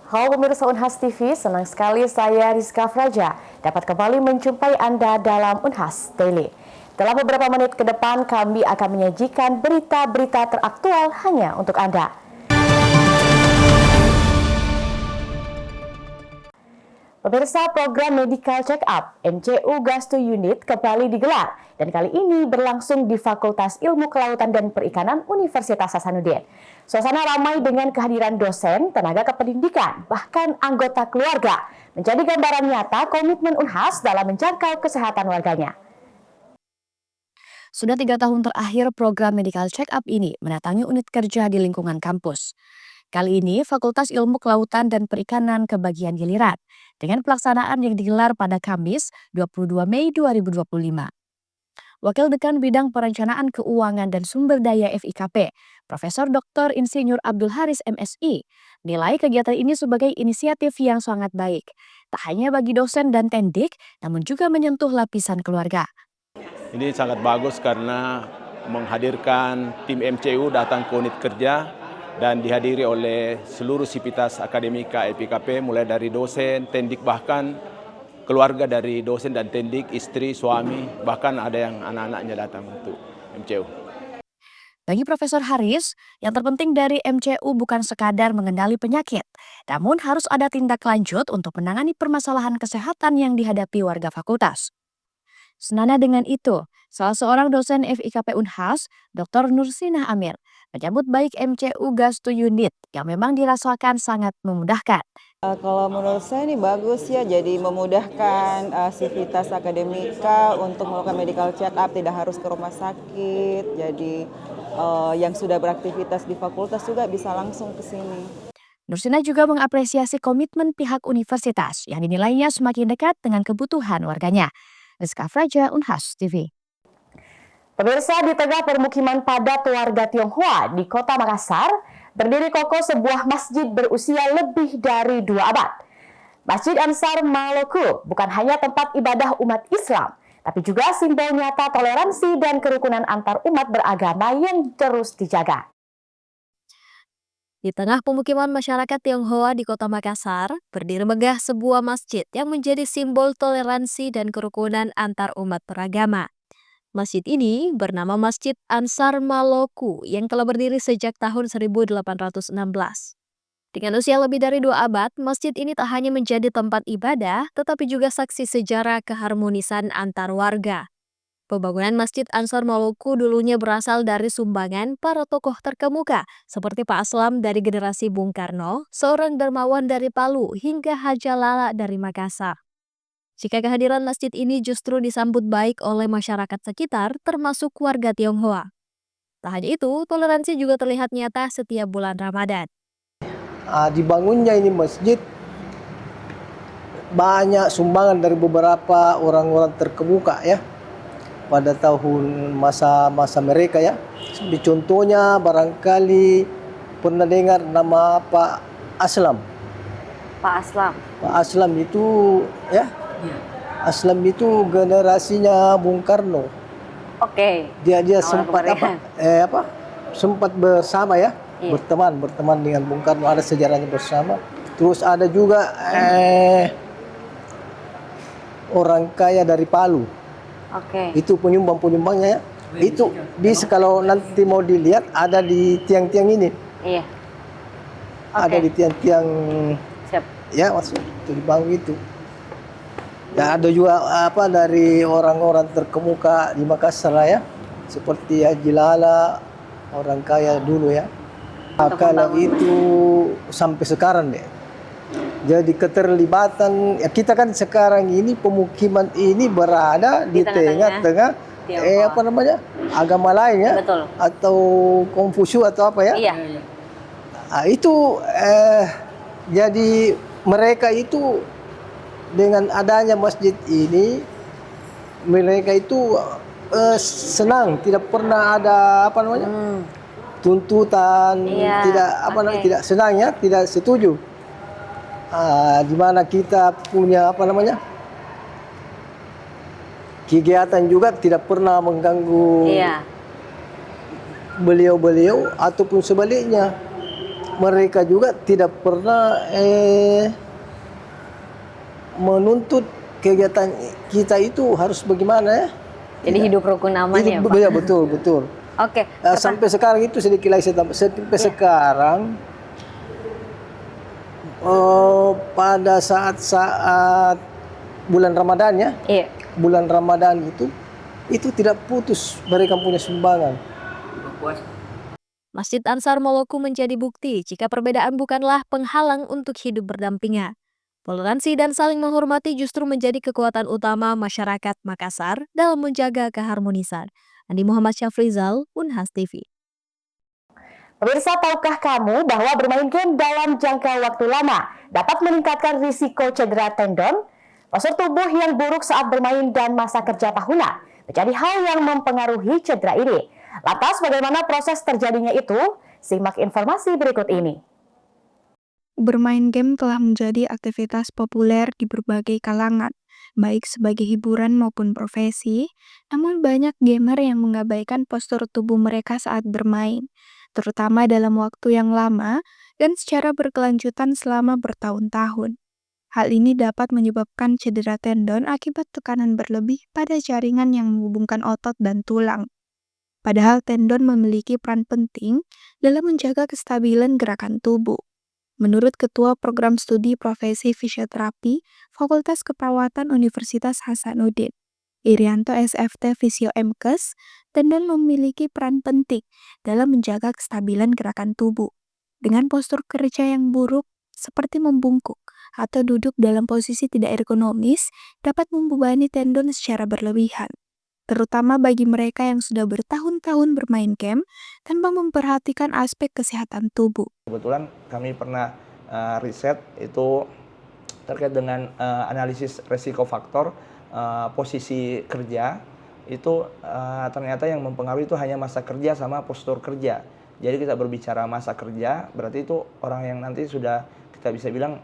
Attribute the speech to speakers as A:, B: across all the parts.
A: Halo pemirsa Unhas TV, senang sekali saya Rizka Fraja dapat kembali menjumpai Anda dalam Unhas Daily. Dalam beberapa menit ke depan kami akan menyajikan berita-berita teraktual hanya untuk Anda. Pemirsa, program Medical Check-up MCU Gasto Unit kembali digelar dan kali ini berlangsung di Fakultas Ilmu Kelautan dan Perikanan Universitas Hasanuddin. Suasana ramai dengan kehadiran dosen, tenaga kependidikan, bahkan anggota keluarga, menjadi gambaran nyata komitmen Unhas dalam menjangkau kesehatan warganya.
B: Sudah 3 tahun terakhir program Medical Check-up ini mendatangi unit kerja di lingkungan kampus. Kali ini Fakultas Ilmu Kelautan dan Perikanan kebagian giliran dengan pelaksanaan yang digelar pada Kamis 22 Mei 2025. Wakil Dekan Bidang Perencanaan Keuangan dan Sumber Daya FIKP, Profesor Dr. Insinyur Abdul Haris MSI, nilai kegiatan ini sebagai inisiatif yang sangat baik. Tak hanya bagi dosen dan tendik, namun juga menyentuh lapisan keluarga.
C: Ini sangat bagus karena menghadirkan tim MCU datang ke unit kerja dan dihadiri oleh seluruh sivitas akademika FIKP mulai dari dosen, tendik, bahkan keluarga dari dosen dan tendik, istri, suami, bahkan ada yang anak-anaknya datang untuk MCU.
B: Bagi Profesor Haris, yang terpenting dari MCU bukan sekadar mengenali penyakit, namun harus ada tindak lanjut untuk menangani permasalahan kesehatan yang dihadapi warga fakultas. Senada dengan itu, salah seorang dosen FIKP Unhas, Dr. Nursinah Amir, menyambut baik MCU Gasto Unit yang memang dirasakan sangat memudahkan.
D: Kalau menurut saya ini bagus ya, jadi memudahkan sivitas akademika untuk melakukan medical check up, tidak harus ke rumah sakit. Jadi yang sudah beraktivitas di fakultas juga bisa langsung ke sini.
B: Nursinah juga mengapresiasi komitmen pihak universitas yang dinilainya semakin dekat dengan kebutuhan warganya. Rizka Fraja, Unhas TV.
A: Pemirsa, di tengah permukiman padat warga Tionghoa di Kota Makassar, berdiri kokoh sebuah masjid berusia lebih dari 2 abad. Masjid Ansar Maloku bukan hanya tempat ibadah umat Islam, tapi juga simbol nyata toleransi dan kerukunan antar umat beragama yang terus dijaga.
E: Di tengah pemukiman masyarakat Tionghoa di Kota Makassar, berdiri megah sebuah masjid yang menjadi simbol toleransi dan kerukunan antar umat beragama. Masjid ini bernama Masjid Ansar Maloku yang telah berdiri sejak tahun 1816. Dengan usia lebih dari 2 abad, masjid ini tak hanya menjadi tempat ibadah, tetapi juga saksi sejarah keharmonisan antar warga. Pembangunan Masjid Ansar Maloku dulunya berasal dari sumbangan para tokoh terkemuka seperti Pak Aslam dari generasi Bung Karno, seorang dermawan dari Palu hingga Haja Lala dari Makassar. Jika kehadiran masjid ini justru disambut baik oleh masyarakat sekitar termasuk warga Tionghoa. Tak hanya itu, toleransi juga terlihat nyata setiap bulan Ramadan.
F: Dibangunnya ini masjid banyak sumbangan dari beberapa orang-orang terkemuka ya. Pada tahun masa mereka ya. Contohnya barangkali pernah dengar nama Pak Aslam.
G: Pak Aslam.
F: Pak Aslam itu ya. Aslam itu generasinya Bung Karno.
G: Oke.
F: Dia sempat sempat bersama ya. Iya. Berteman dengan Bung Karno, ada sejarahnya bersama. Terus ada juga orang kaya dari Palu.
G: Oke.
F: Itu penyumbangnya ya. Itu bisa kalau nanti mau dilihat ada di tiang-tiang ini.
G: Iya.
F: Ada di tiang-tiang.
G: Siap.
F: Ya, maksud itu dibangun itu. Ya, ada juga dari orang-orang terkemuka di Makassar ya. Seperti Haji Lala, orang kaya dulu ya. Kalau itu sampai sekarang deh. Jadi keterlibatan ya, kita kan sekarang ini pemukiman ini berada di tengah-tengah agama lain ya.
G: Betul.
F: Atau Konfusius atau apa ya.
G: Iya.
F: Nah, itu jadi mereka itu dengan adanya masjid ini mereka itu senang, tidak pernah ada tuntutan, tidak senang ya, tidak setuju. Di mana kita punya kegiatan juga tidak pernah mengganggu beliau-beliau ataupun sebaliknya. mereka juga tidak pernah menuntut kegiatan kita itu harus bagaimana ya.
G: Jadi hidup rukun aman ya, Pak?
F: Ya, betul, betul.
G: Oke.
F: Sampai sekarang itu sedikit lagi sampai sekarang pada saat bulan Ramadan ya.
G: Iya.
F: Bulan Ramadan itu tidak putus mereka punya sumbangan.
E: Masjid Ansar Moloku menjadi bukti jika perbedaan bukanlah penghalang untuk hidup berdampingan. Toleransi dan saling menghormati justru menjadi kekuatan utama masyarakat Makassar dalam menjaga keharmonisan. Andi Muhammad Syafrizal, Unhas TV.
A: Pemirsa, tahukah kamu bahwa bermain game dalam jangka waktu lama dapat meningkatkan risiko cedera tendon? Postur tubuh yang buruk saat bermain dan masa kerja tahunan menjadi hal yang mempengaruhi cedera ini. Lantas bagaimana proses terjadinya itu? Simak informasi berikut ini.
H: Bermain game telah menjadi aktivitas populer di berbagai kalangan, baik sebagai hiburan maupun profesi, namun banyak gamer yang mengabaikan postur tubuh mereka saat bermain, terutama dalam waktu yang lama dan secara berkelanjutan selama bertahun-tahun. Hal ini dapat menyebabkan cedera tendon akibat tekanan berlebih pada jaringan yang menghubungkan otot dan tulang. Padahal tendon memiliki peran penting dalam menjaga kestabilan gerakan tubuh. Menurut Ketua Program Studi Profesi Fisioterapi Fakultas Keperawatan Universitas Hasanuddin, Irianto SFT Fisio MKes, tendon memiliki peran penting dalam menjaga kestabilan gerakan tubuh. Dengan postur kerja yang buruk, seperti membungkuk atau duduk dalam posisi tidak ergonomis, dapat membebani tendon secara berlebihan, terutama bagi mereka yang sudah bertahun-tahun bermain game tanpa memperhatikan aspek kesehatan tubuh.
I: Kebetulan kami pernah riset itu terkait dengan analisis resiko faktor posisi kerja itu ternyata yang mempengaruhi itu hanya masa kerja sama postur kerja. Jadi kita berbicara masa kerja berarti itu orang yang nanti sudah kita bisa bilang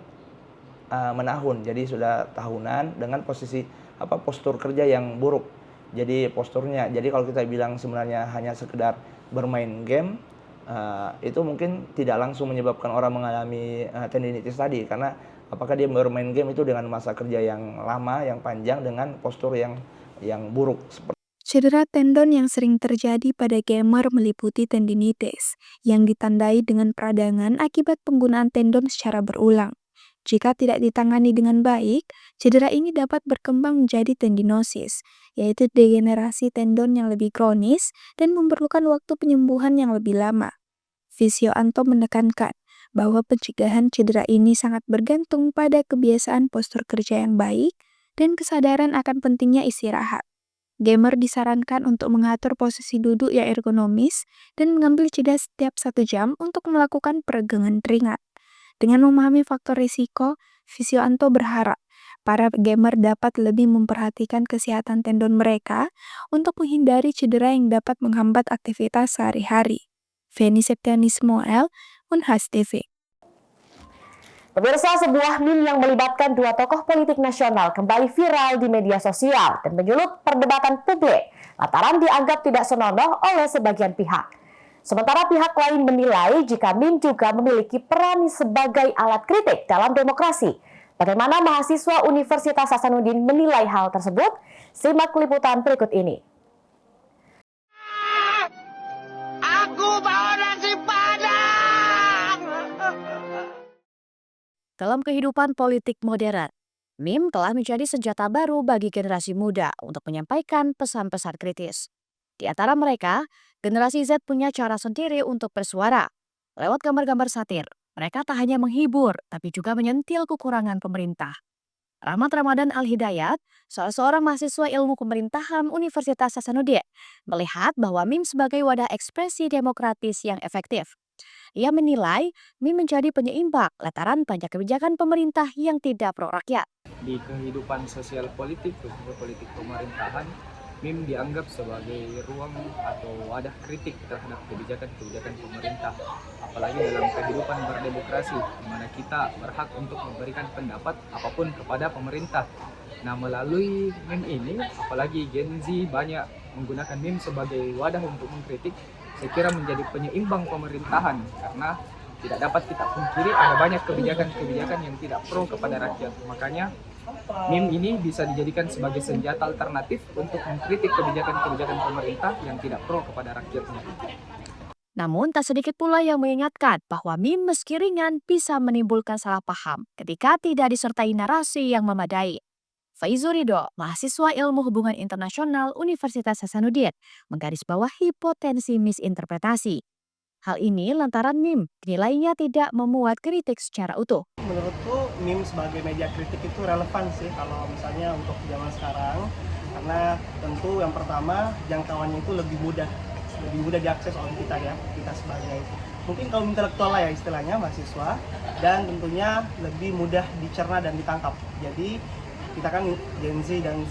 I: menahun, jadi sudah tahunan dengan posisi postur kerja yang buruk. Jadi posturnya, jadi kalau kita bilang sebenarnya hanya sekedar bermain game, itu mungkin tidak langsung menyebabkan orang mengalami tendinitis tadi, karena apakah dia bermain game itu dengan masa kerja yang lama, yang panjang, dengan postur yang buruk.
H: Cedera tendon yang sering terjadi pada gamer meliputi tendinitis, yang ditandai dengan peradangan akibat penggunaan tendon secara berulang. Jika tidak ditangani dengan baik, cedera ini dapat berkembang menjadi tendinosis, yaitu degenerasi tendon yang lebih kronis dan memerlukan waktu penyembuhan yang lebih lama. Fisio Anto menekankan bahwa pencegahan cedera ini sangat bergantung pada kebiasaan postur kerja yang baik dan kesadaran akan pentingnya istirahat. Gamer disarankan untuk mengatur posisi duduk yang ergonomis dan mengambil jeda setiap 1 jam untuk melakukan peregangan ringan. Dengan memahami faktor risiko, Fisio Anto berharap para gamer dapat lebih memperhatikan kesehatan tendon mereka untuk menghindari cedera yang dapat menghambat aktivitas sehari-hari. Feni Septiani Ismoel, Unhas TV.
A: Pemirsa, sebuah meme yang melibatkan 2 tokoh politik nasional kembali viral di media sosial dan menyulut perdebatan publik lantaran dianggap tidak senonoh oleh sebagian pihak. Sementara pihak lain menilai jika meme juga memiliki peran sebagai alat kritik dalam demokrasi. Bagaimana mahasiswa Universitas Hasanuddin menilai hal tersebut? Simak liputan berikut ini.
J: Aku mau nasi padang.
B: Dalam kehidupan politik modern, meme telah menjadi senjata baru bagi generasi muda untuk menyampaikan pesan-pesan kritis. Di antara mereka, generasi Z punya cara sendiri untuk bersuara. Lewat gambar-gambar satir, mereka tak hanya menghibur, tapi juga menyentil kekurangan pemerintah. Rahmat Ramadan Al-Hidayat, salah seorang mahasiswa ilmu pemerintahan Universitas Hasanuddin, melihat bahwa meme sebagai wadah ekspresi demokratis yang efektif. Ia menilai meme menjadi penyeimbang lantaran banyak kebijakan pemerintah yang tidak pro rakyat.
K: Di kehidupan sosial politik, khususnya politik pemerintahan, meme dianggap sebagai ruang atau wadah kritik terhadap kebijakan-kebijakan pemerintah. Apalagi dalam kehidupan berdemokrasi, di mana kita berhak untuk memberikan pendapat apapun kepada pemerintah. Nah, melalui meme ini, apalagi Gen Z banyak menggunakan meme sebagai wadah untuk mengkritik, saya kira menjadi penyeimbang pemerintahan, karena tidak dapat kita pungkiri ada banyak kebijakan-kebijakan yang tidak pro kepada rakyat. Makanya meme ini bisa dijadikan sebagai senjata alternatif untuk mengkritik kebijakan-kebijakan pemerintah yang tidak pro kepada rakyatnya.
B: Namun tak sedikit pula yang mengingatkan bahwa meme meski ringan bisa menimbulkan salah paham ketika tidak disertai narasi yang memadai. Faizu Ridho, mahasiswa Ilmu Hubungan Internasional Universitas Hasanuddin, menggarisbawahi potensi misinterpretasi. Hal ini lantaran meme dinilainya tidak memuat kritik secara utuh.
L: Menurutku meme sebagai media kritik itu relevan sih kalau misalnya untuk zaman sekarang, karena tentu yang pertama jangkauannya itu lebih mudah diakses oleh kita sebagai mungkin kaum intelektual lah ya istilahnya mahasiswa, dan tentunya lebih mudah dicerna dan ditangkap. Jadi kita kan Gen Z dan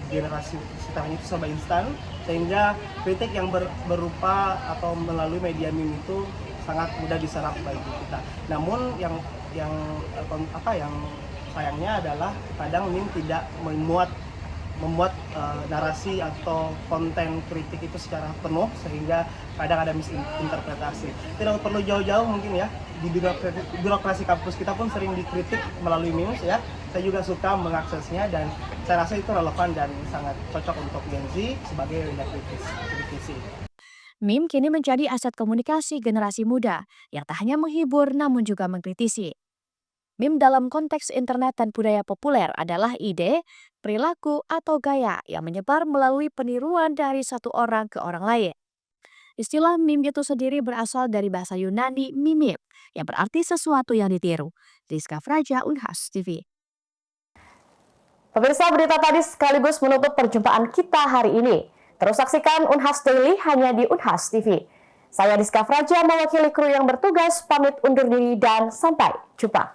L: generasi sekarang itu serba instan, sehingga kritik yang berupa atau melalui media meme itu sangat mudah diserap bagi kita. Namun yang sayangnya adalah kadang meme tidak memuat narasi atau konten kritik itu secara penuh, sehingga kadang ada misinterpretasi. Tidak perlu jauh-jauh mungkin ya, di birokrasi kampus kita pun sering dikritik melalui memes ya. Saya juga suka mengaksesnya dan saya rasa itu relevan dan sangat cocok untuk Gen Z sebagai media kritisi.
B: Meme kini menjadi aset komunikasi generasi muda yang tak hanya menghibur namun juga mengkritisi. Meme dalam konteks internet dan budaya populer adalah ide, perilaku, atau gaya yang menyebar melalui peniruan dari satu orang ke orang lain. Istilah meme itu sendiri berasal dari bahasa Yunani mimip, yang berarti sesuatu yang ditiru. Rizka Fraja, Unhas TV.
A: Pemirsa, berita tadi sekaligus menutup perjumpaan kita hari ini. Terus saksikan Unhas Daily hanya di Unhas TV. Saya Rizka Fraja mewakili kru yang bertugas, pamit undur diri dan sampai jumpa.